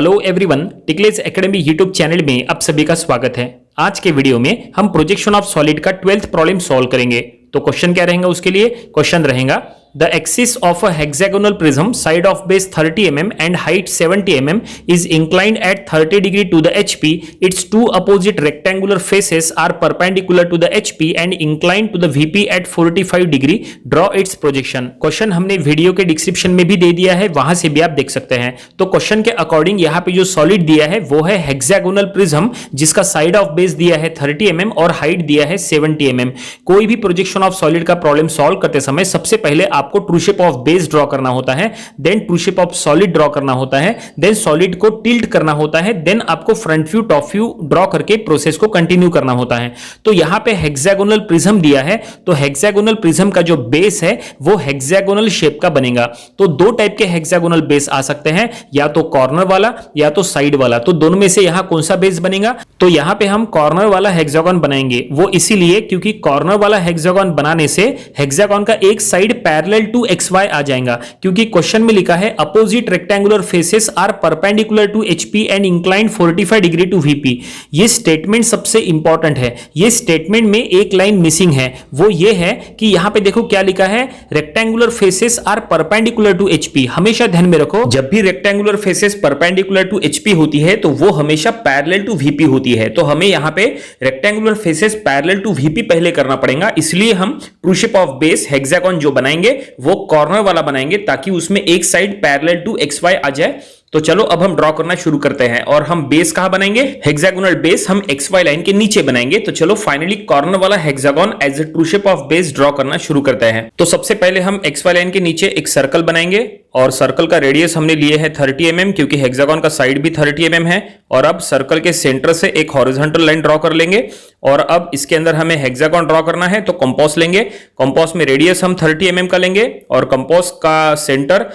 Hello everyone, टिकलेज academy YouTube channel में आप सभी का स्वागत है। आज के वीडियो में हम प्रोजेक्शन ऑफ सॉलिड का 12th प्रॉब्लम सॉल्व करेंगे। तो क्वेश्चन क्या रहेगा उसके लिए? क्वेश्चन रहेगा the axis of a hexagonal prism side of base 30 mm and height 70 mm is inclined at 30 degree to the HP. Its two opposite rectangular faces are perpendicular to the HP and inclined to the VP at 45 degree. Draw its projection. Question हमने video के description में भी दे दिया है, वहां से भी आप देख सकते हैं। तो क्वेश्चन के अकॉर्डिंग यहाँ पे जो सॉलिड दिया है वो है हेक्सागोनल प्रिज्म, जिसका साइड ऑफ बेस दिया है 30 mm और हाइट दिया है 70 mm। कोई भी प्रोजेक्शन ऑफ सॉलिड का प्रॉब्लम सॉल्व करते समय सबसे पहले आपको true shape of base draw करना होता है, then true shape of solid draw करना होता है, देन सॉलिड को टिल्ट करना होता है, देन आपको front view top view draw करके प्रोसेस को कंटिन्यू करना होता है। तो यहां पे हेक्सागोनल प्रिज्म दिया है, तो हेक्सागोनल प्रिज्म का जो बेस है वो हेक्सागोनल शेप का बनेगा। तो दो टाइप के हेक्सागोनल बेस आ सकते हैं, या तो कॉर्नर वाला या तो साइड वाला। तो दोनों में से यहां कौन सा बेस बनेगा? तो यहां पे हम कॉर्नर वाला हेक्सागोन बनाएंगे। वो इसीलिए क्योंकि कॉर्नर वाला हेक्सागोन बनाने से हेक्सागोन का एक साइड पैरेलल टू XY आ जाएगा, क्योंकि क्वेश्चन में लिखा है opposite rectangular faces are perpendicular to HP and inclined 45 degree to VP। ये स्टेटमेंट सबसे इंपॉर्टेंट है। ये स्टेटमेंट में एक लाइन मिसिंग है, वो ये है कि यहां पे देखो क्या लिखा है, rectangular faces are perpendicular to HP। हमेशा ध्यान में रखो, जब भी rectangular faces perpendicular to HP होती है तो वो हमेशा पैरेलल टू VP होती है। तो हमें यहां पे rectangular faces parallel to VP पहले करना पड़ेगा, इसलिए हम true shape of base hexagon जो बनाएंगे वो कॉर्नर वाला बनाएंगे, ताकि उसमें एक साइड पैरेलल टू XY आ जाए। तो चलो अब हम ड्रॉ करना शुरू करते हैं। और हम बेस कहां बनाएंगे? हेक्सागोनल बेस हम XY लाइन के नीचे बनाएंगे। तो चलो फाइनली कॉर्नर वाला hexagon as a true shape of base draw करना शुरू करते हैं। तो सबसे पहले हम XY लाइन के नीचे एक सर्कल बनाएंगे, और सर्कल का रेडियस हमने लिए है 30 mm, क्योंकि हेक्सागोन का साइड भी 30 mm है। और अब सर्कल के सेंटर से एक हॉरिजॉन्टल लाइन ड्रॉ कर लेंगे, और अब इसके अंदर हमें हेक्सागोन ड्रॉ करना है। तो कंपास लेंगे, कंपास में रेडियस हम 30 mm का लेंगे, और कंपास का सेंटर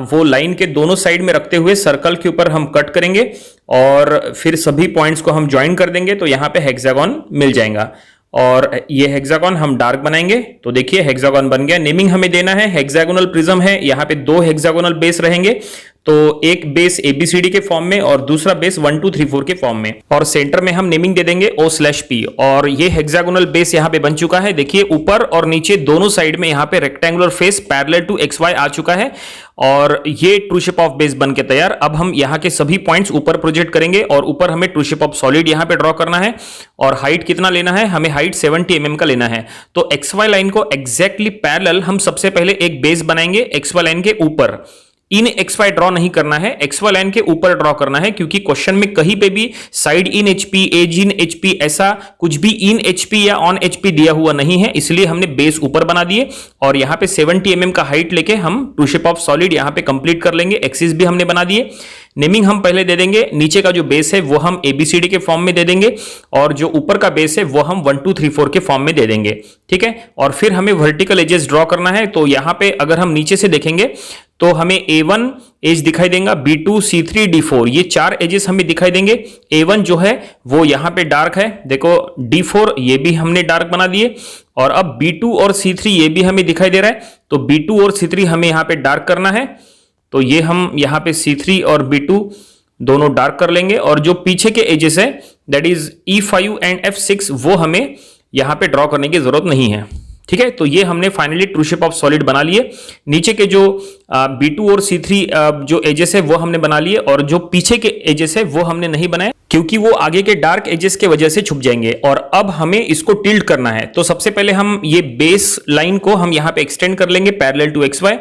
वो लाइन के दोनों साइड में रखते हुए सर्कल के ऊपर हम कट करेंगे, और फिर सभी पॉइंट्स को हम ज्वाइन कर देंगे। तो यहां पे हेक्सागोन मिल जाएगा, और ये हेक्सागोन हम डार्क बनाएंगे। तो देखिए हेक्सागोन बन गया। नेमिंग हमें देना है, हेक्सागोनल प्रिज्म है, यहाँ पे दो हेक्सागोनल बेस रहेंगे। तो एक बेस ABCD के फॉर्म में और दूसरा बेस 1 2 3 4 के फॉर्म में, और सेंटर में हम नेमिंग दे देंगे O/P। और ये हेक्सागोनल बेस यहाँ पे बन चुका है। देखिए ऊपर और नीचे दोनों साइड में यहाँ पे rectangular face parallel to XY आ चुका है, और ये ट्रू शेप ऑफ बेस बन के तैयार। अब हम यहाँ के सभी पॉइंट्स ऊपर प्रोजेक्ट करेंगे, और ऊपर हमें ट्रू शेप ऑफ सॉलिड यहाँ पे ड्रॉ करना है। और हाइट कितना लेना है? हमें हाइट 70 mm का लेना है। तो XY लाइन को एग्जैक्टली पैरेलल हम सबसे पहले एक बेस बनाएंगे XY लाइन के ऊपर। इन XY ड्रॉ नहीं करना है, XY लाइन के ऊपर ड्रॉ करना है, क्योंकि क्वेश्चन में कहीं पे भी side in HP, edge in HP ऐसा कुछ भी इन HP या ऑन HP दिया हुआ नहीं है, इसलिए हमने बेस ऊपर बना दिए। और यहाँ पे 70 mm का हाइट लेके हम ट्रू शेप ऑफ सॉलिड यहाँ पे कंप्लीट कर लेंगे। एक्सिस भी हमने बना दिए। नेमिंग हम पहले दे देंगे, नीचे का जो बेस है वो हम ABCD के फॉर्म में दे देंगे, और जो ऊपर का बेस है वो हम 1 2 3 4 के फॉर्म में दे देंगे। ठीक है, और फिर हमें वर्टिकल एजेस ड्रॉ करना है। तो यहाँ पे अगर हम नीचे से देखेंगे तो हमें A1 एज दिखाई देगा, B2 C3 D4 ये चार एजेस हमें दिखाई देंगे। A1 जो है वो यहाँ पे डार्क है, देखो D4 ये भी हमने डार्क बना दिए, और अब B2 और C3 ये भी हमें दिखाई दे रहा है। तो B2 और C3 हमें यहाँ पे डार्क करना है। तो ये हम यहाँ पे C3 और B2 दोनों डार्क कर लेंगे, और जो पीछे के एजेस है that is E5 and F6 वो हमें यहाँ पे ड्रॉ करने की जरूरत नहीं है। ठीक है, तो ये हमने finally true shape of solid बना लिए। नीचे के जो B2 और C3 जो एजेस है वो हमने बना लिए, और जो पीछे के एजेस है वो हमने नहीं बनाए, क्योंकि वो आगे के डार्क एजेस के वजह से छुप जाएंगे। और अब हमें इसको टिल्ट करना है। तो सबसे पहले हम ये बेस लाइन को हम यहाँ पे एक्सटेंड कर लेंगे पैरेलल टू XY।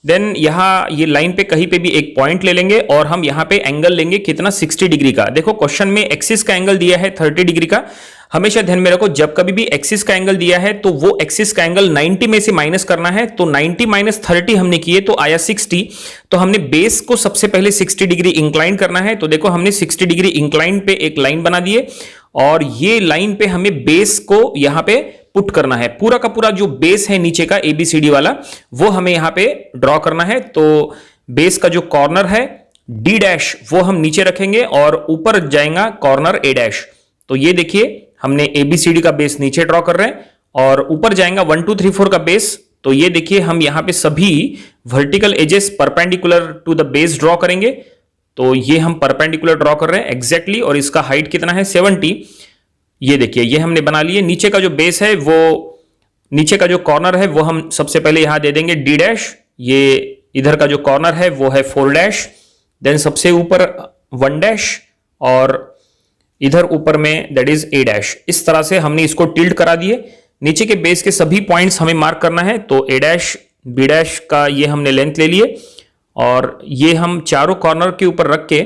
देन यहाँ ये लाइन पे कहीं पे भी एक पॉइंट ले लेंगे, और हम यहाँ पे एंगल लेंगे कितना? 60 डिग्री का। देखो क्वेश्चन में एक्सिस का एंगल दिया है 30 डिग्री का। हमेशा ध्यान में रखो, जब कभी भी एक्सिस का एंगल दिया है तो वो एक्सिस का एंगल 90 में से माइनस करना है। तो 90 माइनस 30 हमने किए तो आया 60। तो हमने बेस को सबसे पहले 60 डिग्री इंक्लाइन करना है। तो देखो हमने 60 डिग्री इंक्लाइन पे एक लाइन बना दिए, और ये लाइन पे हमें बेस को यहाँ पे पुट करना है। पूरा का पूरा जो बेस है नीचे का ABCD वाला वो हमें यहाँ पे ड्रॉ करना है। तो बेस का जो कॉर्नर है D' वो हम नीचे रखेंगे, और ऊपर जाएगा कॉर्नर A'। तो ये देखिए हमने ABCD का बेस नीचे ड्रॉ कर रहे हैं, और ऊपर जाएगा 1 2 3 4 का बेस। तो ये देखिए हम यहाँ पे सभी vertical edges perpendicular to the base draw करेंगे। तो ये हम परपेंडिकुलर ड्रॉ कर रहे हैं एग्जैक्टली, और इसका हाइट कितना है 70। ये देखिए ये हमने बना लिए। नीचे का जो बेस है वो, नीचे का जो कॉर्नर है वो हम सबसे पहले यहां दे देंगे D डैश, ये इधर का जो कॉर्नर है वो है 4 डैश, देन सबसे ऊपर 1 डैश, और इधर ऊपर में दैट इज A डैश। इस तरह से हमने इसको टिल्ट करा दिए। नीचे के बेस के सभी पॉइंट्स हमें मार्क करना है, तो A डैश B डैश का ये हमने लेंथ ले लिए, और ये हम चारों कॉर्नर के ऊपर रख के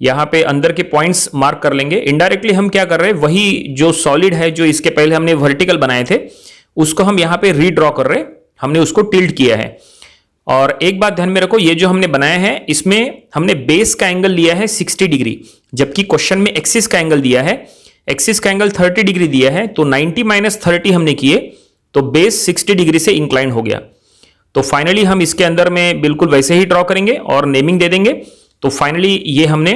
यहाँ पे अंदर के पॉइंट्स मार्क कर लेंगे। इनडायरेक्टली हम क्या कर रहे हैं, वही जो सॉलिड है जो इसके पहले हमने वर्टिकल बनाए थे उसको हम यहाँ पे रीड्रॉ कर रहे हैं, हमने उसको टिल्ट किया है। और एक बात ध्यान में रखो, ये जो हमने बनाया है इसमें हमने बेस का एंगल लिया है 60 डिग्री, जबकि क्वेश्चन में एक्सिस का एंगल दिया है, एक्सिस का एंगल 30 डिग्री दिया है, तो 90 माइनस 30 हमने किए तो बेस 60 डिग्री से इंक्लाइन हो गया। तो फाइनली हम इसके अंदर में बिल्कुल वैसे ही ड्रॉ करेंगे और नेमिंग दे देंगे। तो फाइनली ये हमने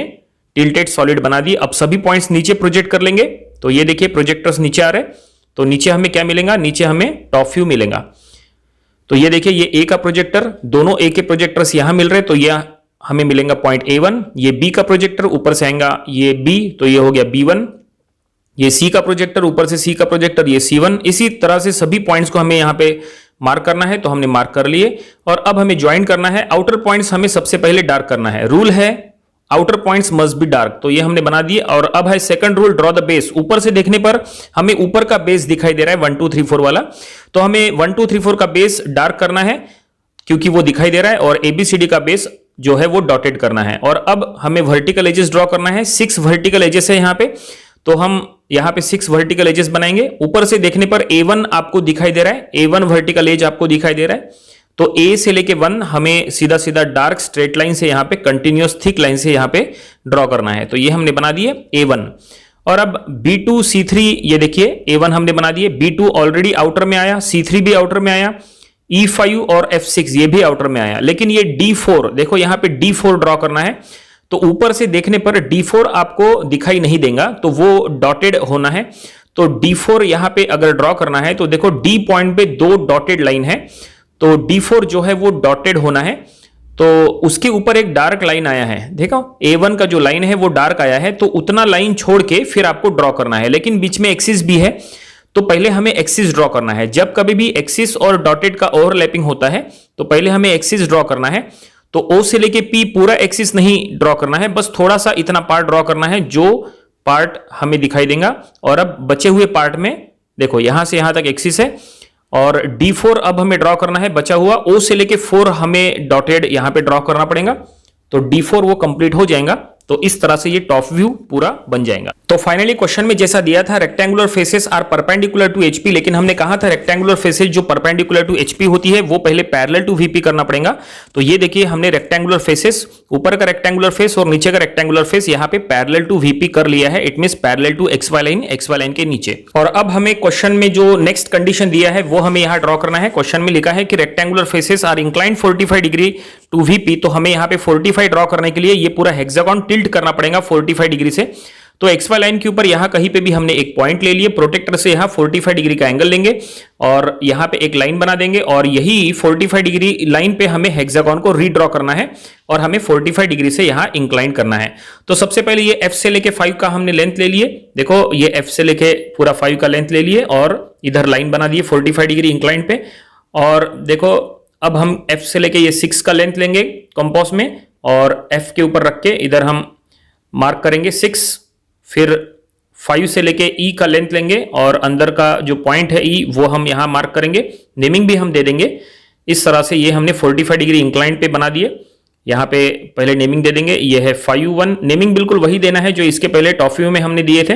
टिल्टेड सॉलिड बना दी। अब सभी पॉइंट्स नीचे प्रोजेक्ट कर लेंगे। तो ये देखिए प्रोजेक्टर्स नीचे आ रहे हैं, तो नीचे हमें क्या मिलेगा, नीचे हमें टॉप व्यू मिलेगा। तो ये देखिए ये ए का प्रोजेक्टर, दोनों ए के प्रोजेक्टर्स यहां मिल रहे हैं, तो यह हमें मिलेगा पॉइंट A1। ये बी का प्रोजेक्टर ऊपर से आएगा ये बी, तो ये हो गया B1। ये सी का प्रोजेक्टर, ऊपर से सी का प्रोजेक्टर ये C1। इसी तरह से सभी पॉइंट्स को हमें यहां पे मार्क करना है, तो हमने मार्क कर लिए। और अब हमें ज्वाइन करना है। आउटर पॉइंट्स हमें सबसे पहले डार्क करना है, रूल है outer points must be dark, तो ये हमने बना दिए। और अब है second rule, draw the base. ऊपर से देखने पर हमें ऊपर का बेस दिखाई दे रहा है 1 2 3 4 वाला, तो हमें 1 2 3 4 का बेस डार्क करना है क्योंकि वो दिखाई दे रहा है, और ABCD का बेस जो है वो डॉटेड करना है। और अब हमें वर्टिकल एजेस ड्रॉ करना है, 6 वर्टिकल एजेस है यहाँ पे, तो हम यहाँ पे 6 वर्टिकल एजेस बनाएंगे। ऊपर से देखने पर A1 आपको दिखाई दे रहा है, A1 वर्टिकल एज आपको दिखाई दे रहा है, तो A से लेके 1 हमें सीधा सीधा डार्क स्ट्रेट लाइन से यहाँ पे कंटिन्यूअस थिक लाइन से यहाँ पे ड्रॉ करना है। तो ये हमने बना दिए A1। और अब B2 C3, ये देखिए A1 हमने बना दिए, B2 ऑलरेडी आउटर में आया, C3 भी आउटर में आया, E5 और F6 ये भी आउटर में आया। लेकिन ये D4, देखो यहाँ पे D4 ड्रॉ करना है, तो ऊपर से देखने पर D4 आपको दिखाई नहीं देगा, तो वो डॉटेड होना है। तो D4 यहाँ पे अगर ड्रॉ करना है तो देखो D पॉइंट पे 2 डॉटेड लाइन है, तो D4 जो है वो डॉटेड होना है। तो उसके ऊपर एक डार्क लाइन आया है, देखो A1 का जो लाइन है वो डार्क आया है, तो उतना लाइन छोड़ के फिर आपको ड्रॉ करना है। लेकिन बीच में एक्सिस भी है, तो पहले हमें एक्सिस ड्रॉ करना है। जब कभी भी एक्सिस और डॉटेड का ओवरलैपिंग होता है तो पहले हमें एक्सिस ड्रॉ करना है। तो O से लेके P पूरा एक्सिस नहीं ड्रॉ करना है, बस थोड़ा सा इतना पार्ट ड्रॉ करना है जो पार्ट हमें दिखाई देगा। और अब बचे हुए पार्ट में देखो यहां से यहां तक एक्सिस है, और D4 अब हमें ड्रॉ करना है बचा हुआ। O से लेके 4 हमें डॉटेड यहां पे ड्रॉ करना पड़ेगा, तो D4 वो कंप्लीट हो जाएगा। तो इस तरह से ये टॉप व्यू पूरा बन जाएगा। तो फाइनली क्वेश्चन में जैसा दिया था rectangular faces are perpendicular to HP, लेकिन हमने कहा था रेक्टेंगुलर फेसेस जो परपेंडिकुलर टू HP होती है वो पहले पैरेलल टू VP करना पड़ेगा। तो ये देखिए हमने रेक्टेंगुलर फेसेस, ऊपर का रेक्टेंगुलर फेस और नीचे का रेक्टेंगुलर फेस यहाँ पे पैरेलल टू VP कर लिया है। It means parallel to XY line के नीचे। और अब हमें क्वेश्चन में जो नेक्स्ट कंडीशन दिया है वो हमें यहाँ ड्रॉ करना है। क्वेश्चन में लिखा है कि rectangular faces are inclined 45 degree to VP, तो हमें यहाँ पे 45 ड्रॉ करने के लिए ये पूरा हेक्सागन टिल्ट करना पड़ेगा 45 डिग्री से। तो XY लाइन के ऊपर यहां कहीं पे भी हमने एक पॉइंट ले लिए, प्रोटेक्टर से यहां 45 डिग्री का एंगल लेंगे और यहां पे एक लाइन बना देंगे, और यही 45 डिग्री लाइन पे हमें हेक्सागन को रीड्रॉ करना है और हमें 45 डिग्री से यहां इंक्लाइन करना है। तो सबसे पहले ये F से लेके 5 का हमने लेंथ ले लिए, देखो ये F से लेके पूरा 5 का लेंथ ले लिए और इधर लाइन बना दिए 45 डिग्री इंक्लाइन पे। और देखो अब हम F से लेके ये 6 का लेंथ लेंगे कंपास में, और F के ऊपर रख के इधर हम मार्क करेंगे 6, फिर 5 से लेके E का लेंथ लेंगे और अंदर का जो पॉइंट है E वो हम यहां मार्क करेंगे, नेमिंग भी हम दे देंगे। इस तरह से ये हमने 45 डिग्री इंक्लाइन पे बना दिए। यहाँ पे पहले नेमिंग दे देंगे, ये है 5-1, नेमिंग बिल्कुल वही देना है जो इसके पहले टॉप व्यू में हमने दिए थे,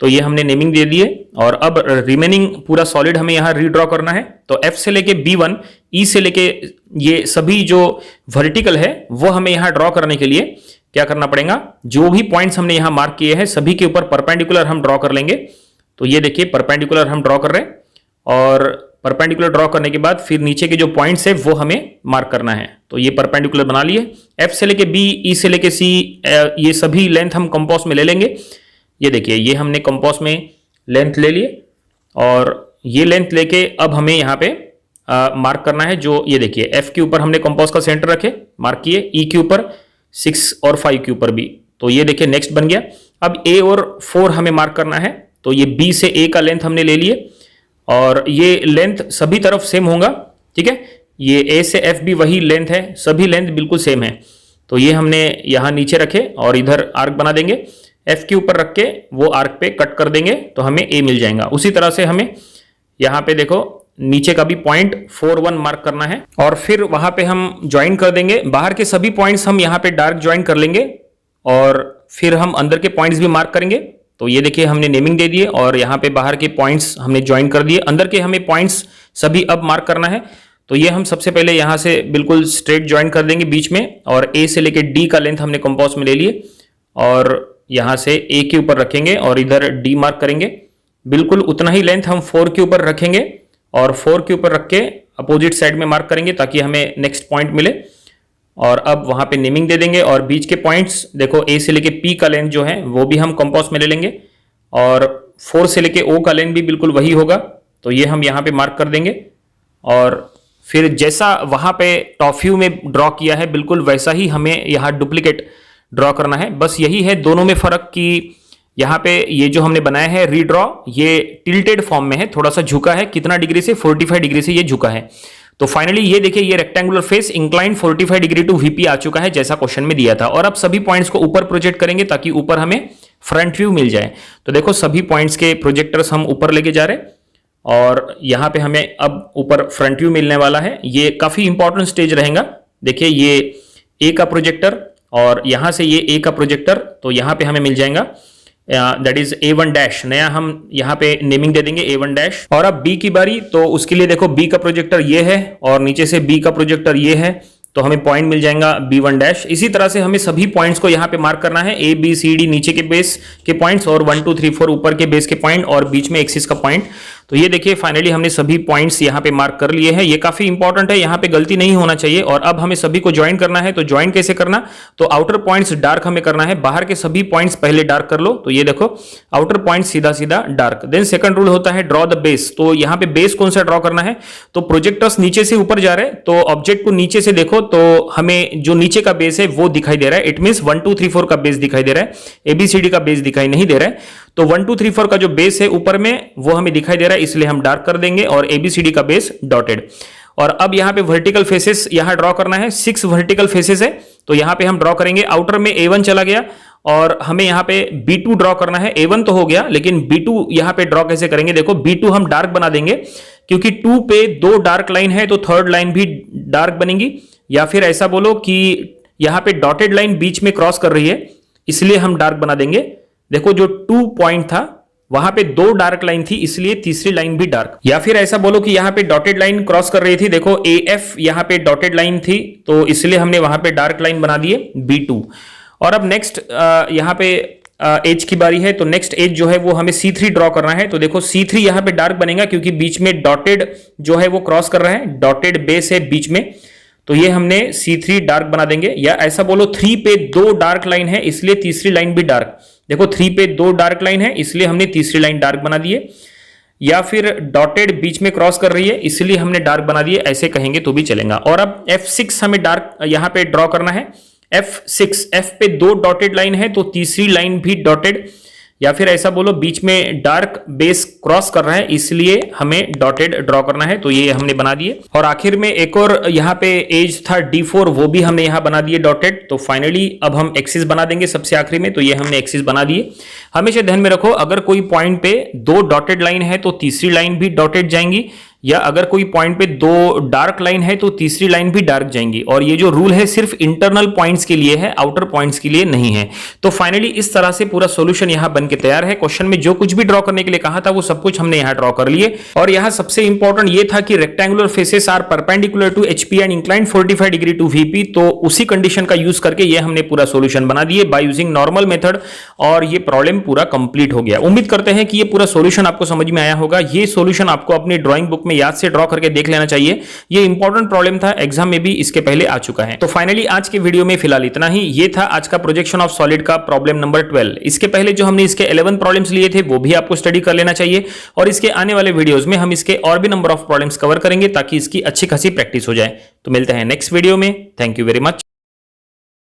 तो ये हमने नेमिंग दे दिए। और अब रिमेनिंग पूरा सॉलिड हमें यहाँ रीड्रॉ करना है। तो F से लेके B1, E से लेके ये सभी जो वर्टिकल है वो हमें यहाँ ड्रॉ करने के लिए क्या करना पड़ेगा, जो भी पॉइंट्स हमने यहाँ मार्क किए हैं सभी के ऊपर परपेंडिकुलर हम ड्रॉ कर लेंगे। तो ये देखिए परपेंडिकुलर हम ड्रॉ कर रहे हैं, और परपेंडिकुलर ड्रॉ करने के बाद फिर नीचे के जो पॉइंट्स है वो हमें मार्क करना है। तो ये परपेंडिकुलर बना लिए। F से लेके B, E से लेके C, ये सभी लेंथ हम कंपास में ले लेंगे। ये देखिए ये हमने कंपास में लेंथ ले लिए, और ये लेंथ लेके अब हमें यहाँ पे मार्क करना है। जो ये देखिए F के ऊपर हमने कंपास का सेंटर रखे, मार्क किए, E के ऊपर, 6 और 5 के ऊपर भी। तो ये देखिए नेक्स्ट बन गया। अब ए और 4 हमें मार्क करना है, तो ये बी से ए का लेंथ हमने ले लिए और ये लेंथ सभी तरफ सेम होगा, ठीक है। ये ए से एफ भी वही लेंथ है, सभी लेंथ बिल्कुल सेम है। तो ये हमने यहां नीचे रखे और इधर आर्क बना देंगे, एफ के ऊपर रख के वो आर्क पे कट कर देंगे तो हमें ए मिल जाएगा। उसी तरह से हमें यहां पे देखो नीचे का भी पॉइंट 41 मार्क करना है और फिर वहां पे हम ज्वाइन कर देंगे। बाहर के सभी पॉइंट्स हम यहां पे डार्क ज्वाइन कर लेंगे और फिर हम अंदर के पॉइंट्स भी मार्क करेंगे। तो ये देखिए हमने नेमिंग दे दिए और यहाँ पे बाहर के पॉइंट्स हमने ज्वाइन कर दिए, अंदर के हमें पॉइंट्स सभी अब मार्क करना है। तो ये हम सबसे पहले यहाँ से बिल्कुल स्ट्रेट ज्वाइन कर देंगे बीच में और ए से लेके डी का लेंथ हमने कंपास में ले लिए और यहाँ से ए के ऊपर रखेंगे और इधर डी मार्क करेंगे। बिल्कुल उतना ही लेंथ हम 4 के ऊपर रखेंगे और 4 के ऊपर रख के अपोजिट साइड में मार्क करेंगे ताकि हमें नेक्स्ट पॉइंट मिले। और अब वहां पे नेमिंग दे देंगे और बीच के पॉइंट्स देखो ए से लेके पी का लेंथ जो है वो भी हम कंपास में ले लेंगे और 4 से लेके ओ का लेंथ भी बिल्कुल वही होगा। तो ये हम यहाँ पे मार्क कर देंगे और फिर जैसा वहां पे टॉप व्यू में ड्रॉ किया है बिल्कुल वैसा ही हमें यहाँ डुप्लीकेट ड्रॉ करना है। बस यही है दोनों में फर्क कि यहाँ पे ये जो हमने बनाया है रीड्रॉ ये टिल्टेड फॉर्म में है, थोड़ा सा झुका है। कितना डिग्री से? 45 डिग्री से ये झुका है। तो फाइनली ये देखिए ये rectangular face inclined 45 degree to VP आ चुका है जैसा क्वेश्चन में दिया था। और अब सभी पॉइंट्स को ऊपर प्रोजेक्ट करेंगे ताकि ऊपर हमें फ्रंट व्यू मिल जाए। तो देखो सभी पॉइंट्स के प्रोजेक्टर्स हम ऊपर लेके जा रहे और यहाँ पे हमें अब ऊपर फ्रंट व्यू मिलने वाला है। ये काफी इंपॉर्टेंट स्टेज रहेगा। देखिए ये ए का प्रोजेक्टर और यहां से ये ए का प्रोजेक्टर, तो यहां पे हमें मिल जाएगा दैट इज A1 डैश। नया हम यहाँ पे नेमिंग दे देंगे A1 डैश। और अब बी की बारी, तो उसके लिए देखो बी का प्रोजेक्टर ये है और नीचे से बी का प्रोजेक्टर ये है, तो हमें पॉइंट मिल जाएगा B1 डैश। इसी तरह से हमें सभी पॉइंट्स को यहाँ पे मार्क करना है, A B C D नीचे के बेस के पॉइंट्स और 1 2 3 4 ऊपर के बेस के पॉइंट और बीच में एक्सिस का पॉइंट। तो ये देखिए फाइनली हमने सभी पॉइंट्स यहाँ पे मार्क कर लिए हैं। ये काफी इंपॉर्टेंट है, यहाँ पे गलती नहीं होना चाहिए। और अब हमें सभी को ज्वाइन करना है। तो ज्वाइन कैसे करना? तो आउटर पॉइंट्स डार्क हमें करना है, बाहर के सभी पॉइंट्स पहले डार्क कर लो। तो ये देखो आउटर पॉइंट सीधा सीधा डार्क। देन सेकंड रूल होता है ड्रॉ द बेस। तो यहाँ पे बेस कौन सा ड्रॉ करना है? तो प्रोजेक्टर्स नीचे से ऊपर जा रहे हैं, तो ऑब्जेक्ट को नीचे से देखो तो हमें जो नीचे का बेस है वो दिखाई दे रहा है। इट मींस 1 2 3 4 का बेस दिखाई दे रहा है, ABCD का बेस दिखाई नहीं दे रहा है। तो 1 2 3 4 का जो बेस है ऊपर में वो हमें दिखाई दे रहा है, इसलिए हम डार्क कर देंगे और ABCD का बेस डॉटेड। और अब यहाँ पे वर्टिकल फेसेस यहाँ ड्रॉ करना है, 6 वर्टिकल फेसेस है। तो यहाँ पे हम ड्रॉ करेंगे। आउटर में A1 चला गया और हमें यहाँ पे B2 ड्रॉ करना है। A1 तो हो गया, लेकिन B2 यहाँ पे ड्रॉ कैसे करेंगे? देखो B2 हम डार्क बना देंगे क्योंकि 2 पे 2 डार्क लाइन है, तो थर्ड लाइन भी डार्क बनेगी। या फिर ऐसा बोलो कि यहाँ पे डॉटेड लाइन बीच में क्रॉस कर रही है, इसलिए हम डार्क बना देंगे। देखो जो 2 पॉइंट था वहां पे 2 डार्क लाइन थी, इसलिए तीसरी लाइन भी डार्क। या फिर ऐसा बोलो कि यहाँ पे डॉटेड लाइन क्रॉस कर रही थी, देखो AF यहाँ पे डॉटेड लाइन थी, तो इसलिए हमने वहां पे डार्क लाइन बना दिए B2। और अब नेक्स्ट यहाँ पे एज की बारी है। तो नेक्स्ट एज जो है वो हमें C3 ड्रॉ करना है। तो देखो C3 यहाँ पे डार्क बनेगा क्योंकि बीच में डॉटेड जो है वो क्रॉस कर रहा है, डॉटेड बेस है बीच में, तो ये हमने C3 डार्क बना देंगे। या ऐसा बोलो 3 पे 2 डार्क लाइन है, इसलिए तीसरी लाइन भी डार्क। देखो 3 पे 2 डार्क लाइन है, इसलिए हमने तीसरी लाइन डार्क बना दिए। या फिर डॉटेड बीच में क्रॉस कर रही है, इसलिए हमने डार्क बना दिए, ऐसे कहेंगे तो भी चलेगा। और अब F6 हमें डार्क यहाँ पे ड्रॉ करना है। F6, F पे 2 डॉटेड लाइन है, तो तीसरी लाइन भी डॉटेड। या फिर ऐसा बोलो बीच में डार्क बेस क्रॉस कर रहा है, इसलिए हमें डॉटेड ड्रॉ करना है, तो ये हमने बना दिए। और आखिर में एक और यहाँ पे एज था D4, वो भी हमने यहाँ बना दिए डॉटेड। तो फाइनली अब हम एक्सिस बना देंगे सबसे आखिरी में, तो ये हमने एक्सिस बना दिए। हमेशा ध्यान में रखो अगर कोई पॉइंट पे 2 डॉटेड लाइन है तो तीसरी लाइन भी डॉटेड जाएंगी, या अगर कोई पॉइंट पे 2 डार्क लाइन है तो तीसरी लाइन भी डार्क जाएंगी। और ये जो रूल है सिर्फ इंटरनल पॉइंट्स के लिए है, आउटर पॉइंट्स के लिए नहीं है। तो फाइनली इस तरह से पूरा सॉल्यूशन यहाँ बन के तैयार है। क्वेश्चन में जो कुछ भी ड्रॉ करने के लिए कहा था वो सब कुछ हमने यहाँ ड्रॉ कर लिए। और यहाँ सबसे इंपॉर्टेंट ये था कि rectangular faces are perpendicular to HP and inclined 45 degree to VP। तो उसी कंडीशन का यूज करके ये हमने पूरा सॉल्यूशन बना दिए बाय यूजिंग नॉर्मल मेथड, और ये प्रॉब्लम पूरा कंप्लीट हो गया। उम्मीद करते हैं कि ये पूरा सॉल्यूशन आपको समझ में आया होगा। ये सॉल्यूशन आपको अपनी ड्राइंग बुक में याद से ड्रॉ करके देख लेना चाहिए। ये इंपॉर्टेंट प्रॉब्लम था, एग्जाम में भी इसके पहले आ चुका है। तो फाइनली आज के वीडियो में फिलहाल इतना ही। ये था आज का प्रोजेक्शन ऑफ सॉलिड का प्रॉब्लम नंबर 12। इसके पहले जो हमने इसके 11 प्रॉब्लम्स लिए थे वो भी आपको स्टडी कर लेना चाहिए, और इसके आने वाले वीडियोस में हम इसके और भी नंबर ऑफ प्रॉब्लम्स कवर करेंगे ताकि इसकी अच्छी खासी प्रैक्टिस हो जाए। तो मिलते हैं नेक्स्ट वीडियो में। Thank you very much.